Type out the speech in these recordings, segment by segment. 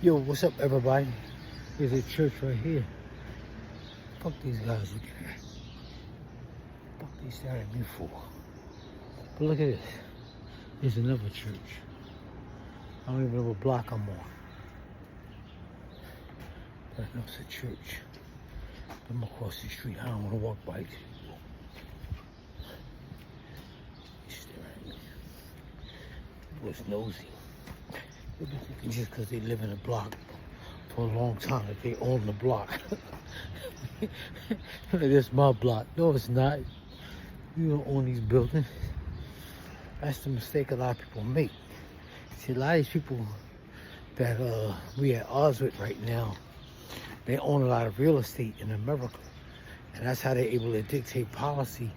Yo, what's up, everybody? There's a church right here. Fuck these guys looking at. Fuck they staring at me for. But look at this. There's another church. I don't even know what block I'm on. But I know it's a church. I'm across the street. I don't want to walk by these people. They stare at me. People is nosy. They be thinking just because they live in a block for a long time that they own the block. This is my block. No, it's not. You don't own these buildings. That's the mistake a lot of people make. See, a lot of these people that we at odds with right now, they own a lot of real estate in America. And that's how they're able to dictate policy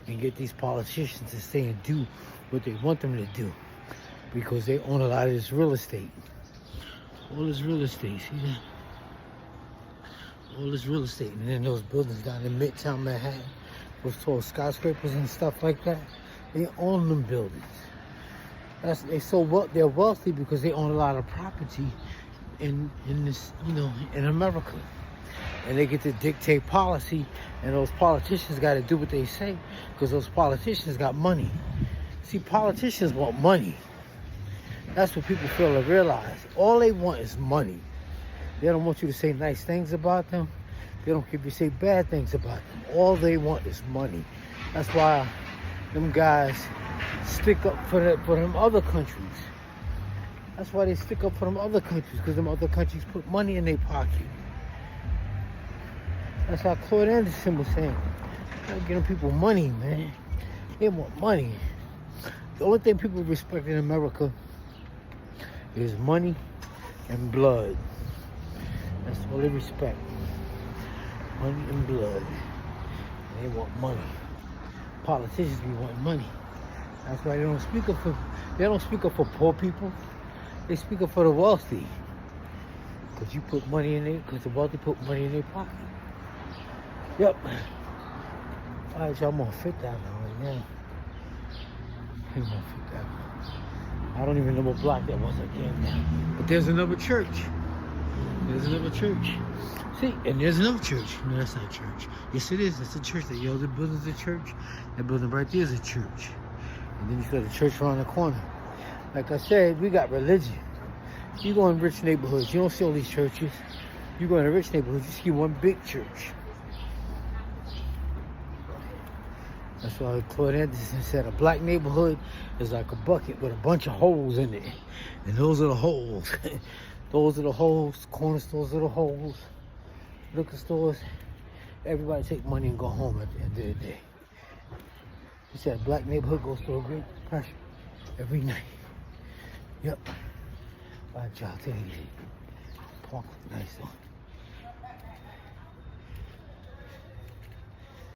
and get these politicians to stay and do what they want them to do. Because they own a lot of this real estate. All this real estate, see that? All this real estate. And then those buildings down in Midtown Manhattan, those tall skyscrapers and stuff like that, they own them buildings. They're wealthy because they own a lot of property in this, in America. And they get to dictate policy, and those politicians got to do what they say because those politicians got money. See, politicians want money. That's what people fail to realize. All they want is money. They don't want you to say nice things about them. They don't give you say bad things about them. All they want is money. That's why them guys stick up for them other countries. That's why they stick up for them other countries, because them other countries put money in their pocket. That's how Claude Anderson was saying. They're giving people money, man. They want money. The only thing people respect in America is money and blood. That's all they respect. Money and blood. And they want money. Politicians be wanting money. That's why they don't speak up for poor people. They speak up for the wealthy. Because you put money in there, because the wealthy put money in their pocket. Yep. Alright, y'all, I'm gonna fit that one right now. I'm gonna fit that one. I don't even know what block that was again now. But there's another church. There's another church. See, and there's another church. No, that's not a church. Yes, it is. It's a church. The other building's a church. That building right there is a church. And then you got the church around the corner. Like I said, we got religion. You go in rich neighborhoods, you don't see all these churches. You go in a rich neighborhood, you see one big church. That's why Claude Anderson said a black neighborhood is like a bucket with a bunch of holes in it. And those are the holes. Those are the holes. Corner stores are the holes. Liquor stores. Everybody take money and go home at the end of the day. He said a black neighborhood goes through a great depression every night. Yep. All right, y'all, take it easy. Park nice though.